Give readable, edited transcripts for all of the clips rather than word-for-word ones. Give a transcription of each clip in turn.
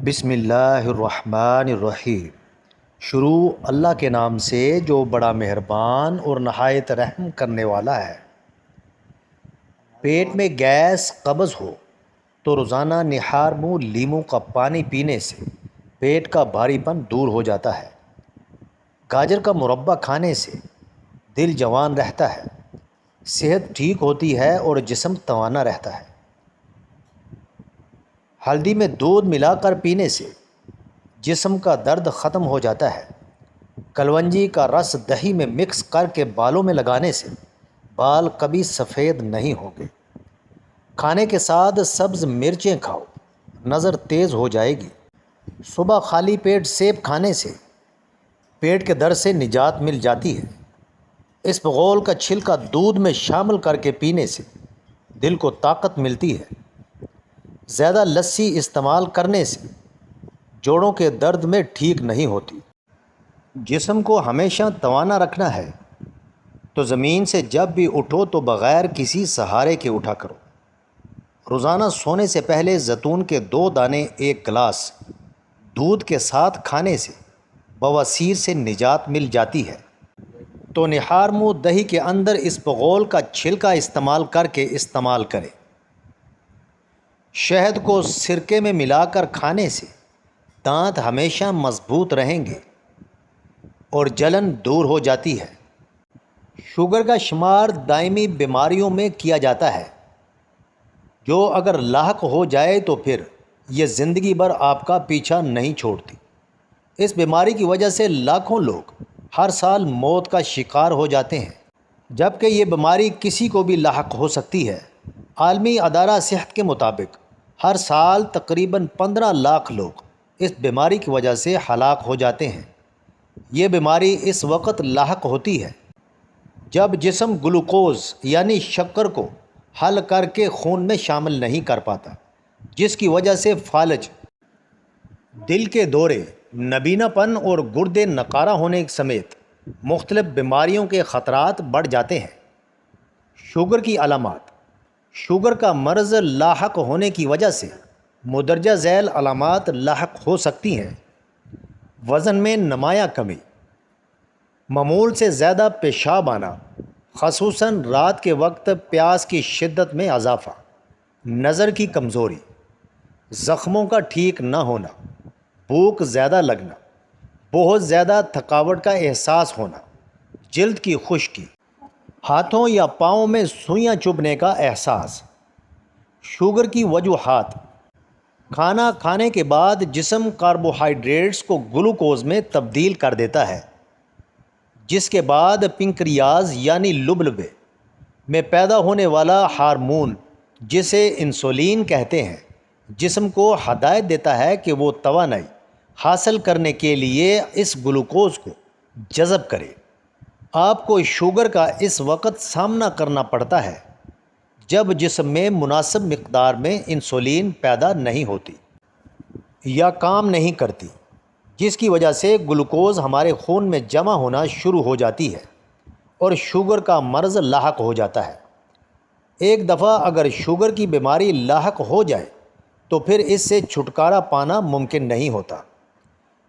بسم اللہ الرحمن الرحیم۔ شروع اللہ کے نام سے جو بڑا مہربان اور نہایت رحم کرنے والا ہے۔ پیٹ میں گیس قبض ہو تو روزانہ نہار منہ لیموں کا پانی پینے سے پیٹ کا بھاری پن دور ہو جاتا ہے۔ گاجر کا مربع کھانے سے دل جوان رہتا ہے، صحت ٹھیک ہوتی ہے اور جسم توانا رہتا ہے۔ ہلدی میں دودھ ملا کر پینے سے جسم کا درد ختم ہو جاتا ہے۔ کلونجی کا رس دہی میں مکس کر کے بالوں میں لگانے سے بال کبھی سفید نہیں ہوں گے۔ کھانے کے ساتھ سبز مرچیں کھاؤ، نظر تیز ہو جائے گی۔ صبح خالی پیٹ سیب کھانے سے پیٹ کے درد سے نجات مل جاتی ہے۔ اسبغول کا چھلکا دودھ میں شامل کر کے پینے سے دل کو طاقت ملتی ہے۔ زیادہ لسی استعمال کرنے سے جوڑوں کے درد میں ٹھیک نہیں ہوتی۔ جسم کو ہمیشہ توانا رکھنا ہے تو زمین سے جب بھی اٹھو تو بغیر کسی سہارے کے اٹھا کرو۔ روزانہ سونے سے پہلے زیتون کے 2 دانے 1 گلاس دودھ کے ساتھ کھانے سے بواسیر سے نجات مل جاتی ہے۔ تو نہار منہ دہی کے اندر اسبغول کا چھلکا استعمال کر کے استعمال کریں۔ شہد کو سرکے میں ملا کر کھانے سے دانت ہمیشہ مضبوط رہیں گے اور جلن دور ہو جاتی ہے۔ شوگر کا شمار دائمی بیماریوں میں کیا جاتا ہے، جو اگر لاحق ہو جائے تو پھر یہ زندگی بھر آپ کا پیچھا نہیں چھوڑتی۔ اس بیماری کی وجہ سے لاکھوں لوگ ہر سال موت کا شکار ہو جاتے ہیں، جبکہ یہ بیماری کسی کو بھی لاحق ہو سکتی ہے۔ عالمی ادارہ صحت کے مطابق ہر سال تقریباً 15 لاکھ لوگ اس بیماری کی وجہ سے ہلاک ہو جاتے ہیں۔ یہ بیماری اس وقت لاحق ہوتی ہے جب جسم گلوکوز یعنی شکر کو حل کر کے خون میں شامل نہیں کر پاتا، جس کی وجہ سے فالج، دل کے دورے، نابینا پن اور گردے نقارہ ہونے سمیت مختلف بیماریوں کے خطرات بڑھ جاتے ہیں۔ شوگر کی علامات۔ شوگر کا مرض لاحق ہونے کی وجہ سے مندرجہ ذیل علامات لاحق ہو سکتی ہیں: وزن میں نمایاں کمی، معمول سے زیادہ پیشاب آنا، خصوصاً رات کے وقت پیاس کی شدت میں اضافہ، نظر کی کمزوری، زخموں کا ٹھیک نہ ہونا، بھوک زیادہ لگنا، بہت زیادہ تھکاوٹ کا احساس ہونا، جلد کی خشکی، ہاتھوں یا پاؤں میں سوئیاں چبھنے کا احساس۔ شوگر کی وجوہات۔ کھانا کھانے کے بعد جسم کاربوہائیڈریٹس کو گلوکوز میں تبدیل کر دیتا ہے، جس کے بعد پنکریاز یعنی لبلبے میں پیدا ہونے والا ہارمون جسے انسولین کہتے ہیں جسم کو ہدایت دیتا ہے کہ وہ توانائی حاصل کرنے کے لیے اس گلوکوز کو جذب کرے۔ آپ کو شوگر کا اس وقت سامنا کرنا پڑتا ہے جب جسم میں مناسب مقدار میں انسولین پیدا نہیں ہوتی یا کام نہیں کرتی، جس کی وجہ سے گلوکوز ہمارے خون میں جمع ہونا شروع ہو جاتی ہے اور شوگر کا مرض لاحق ہو جاتا ہے۔ ایک دفعہ اگر شوگر کی بیماری لاحق ہو جائے تو پھر اس سے چھٹکارا پانا ممکن نہیں ہوتا،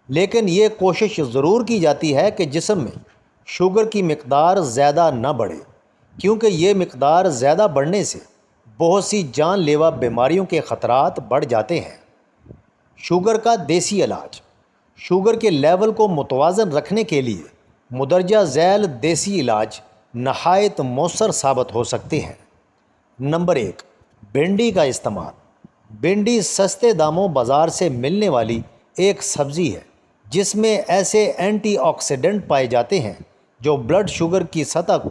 لیکن یہ کوشش ضرور کی جاتی ہے کہ جسم میں شوگر کی مقدار زیادہ نہ بڑھے، کیونکہ یہ مقدار زیادہ بڑھنے سے بہت سی جان لیوا بیماریوں کے خطرات بڑھ جاتے ہیں۔ شوگر کا دیسی علاج۔ شوگر کے لیول کو متوازن رکھنے کے لیے مندرجہ ذیل دیسی علاج نہایت مؤثر ثابت ہو سکتے ہیں۔ نمبر 1، بھنڈی کا استعمال۔ بھنڈی سستے داموں بازار سے ملنے والی ایک سبزی ہے جس میں ایسے اینٹی آکسیڈنٹ پائے جاتے ہیں جو بلڈ شوگر کی سطح کو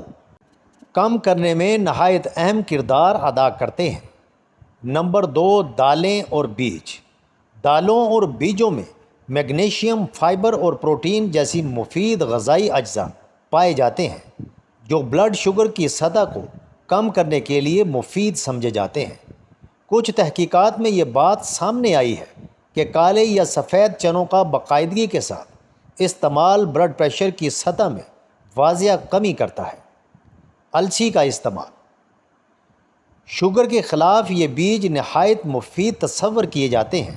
کم کرنے میں نہایت اہم کردار ادا کرتے ہیں۔ نمبر 2، دالیں اور بیج۔ دالوں اور بیجوں میں میگنیشیم، فائبر اور پروٹین جیسی مفید غذائی اجزاء پائے جاتے ہیں جو بلڈ شوگر کی سطح کو کم کرنے کے لیے مفید سمجھے جاتے ہیں۔ کچھ تحقیقات میں یہ بات سامنے آئی ہے کہ کالے یا سفید چنوں کا باقاعدگی کے ساتھ استعمال بلڈ پریشر کی سطح میں واضح کمی کرتا ہے۔ السی کا استعمال۔ شوگر کے خلاف یہ بیج نہایت مفید تصور کیے جاتے ہیں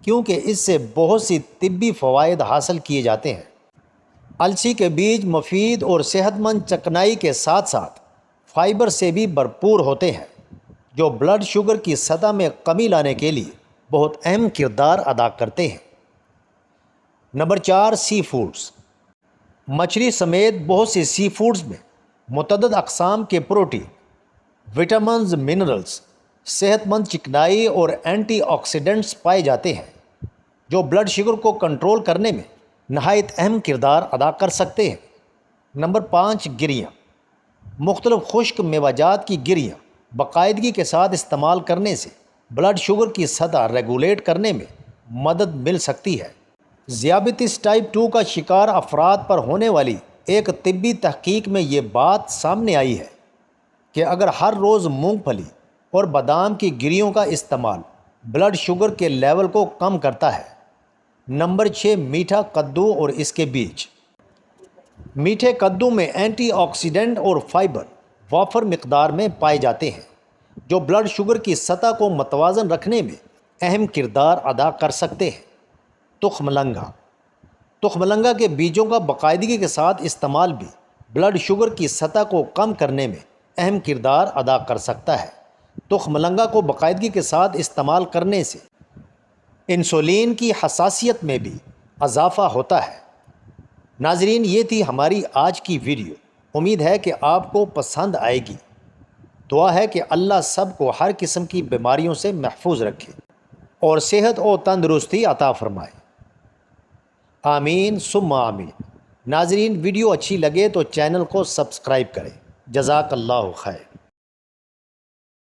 کیونکہ اس سے بہت سی طبی فوائد حاصل کیے جاتے ہیں۔ السی کے بیج مفید اور صحت مند چکنائی کے ساتھ ساتھ فائبر سے بھی بھرپور ہوتے ہیں، جو بلڈ شوگر کی سطح میں کمی لانے کے لیے بہت اہم کردار ادا کرتے ہیں۔ نمبر 4، سی فوڈز۔ مچھلی سمیت بہت سے سی فوڈز میں متعدد اقسام کے پروٹین، وٹامنز، منرلز، صحت مند چکنائی اور اینٹی آکسیڈنٹس پائے جاتے ہیں، جو بلڈ شوگر کو کنٹرول کرنے میں نہایت اہم کردار ادا کر سکتے ہیں۔ نمبر 5، گریاں۔ مختلف خشک میوہ جات کی گریاں باقاعدگی کے ساتھ استعمال کرنے سے بلڈ شوگر کی سطح ریگولیٹ کرنے میں مدد مل سکتی ہے۔ ذیابیطس ٹائپ 2 کا شکار افراد پر ہونے والی ایک طبی تحقیق میں یہ بات سامنے آئی ہے کہ اگر ہر روز مونگ پھلی اور بادام کی گریوں کا استعمال بلڈ شوگر کے لیول کو کم کرتا ہے۔ نمبر 6، میٹھا کدو اور اس کے بیج۔ میٹھے کدو میں اینٹی آکسیڈنٹ اور فائبر وافر مقدار میں پائے جاتے ہیں، جو بلڈ شوگر کی سطح کو متوازن رکھنے میں اہم کردار ادا کر سکتے ہیں۔ تخم لنگا۔ تخم لنگا کے بیجوں کا باقاعدگی کے ساتھ استعمال بھی بلڈ شوگر کی سطح کو کم کرنے میں اہم کردار ادا کر سکتا ہے۔ تخم لنگا کو باقاعدگی کے ساتھ استعمال کرنے سے انسولین کی حساسیت میں بھی اضافہ ہوتا ہے۔ ناظرین، یہ تھی ہماری آج کی ویڈیو۔ امید ہے کہ آپ کو پسند آئے گی۔ دعا ہے کہ اللہ سب کو ہر قسم کی بیماریوں سے محفوظ رکھے اور صحت و تندرستی عطا فرمائے۔ آمین ثم آمین۔ ناظرین، ویڈیو اچھی لگے تو چینل کو سبسکرائب کریں۔ جزاک اللہ خیر۔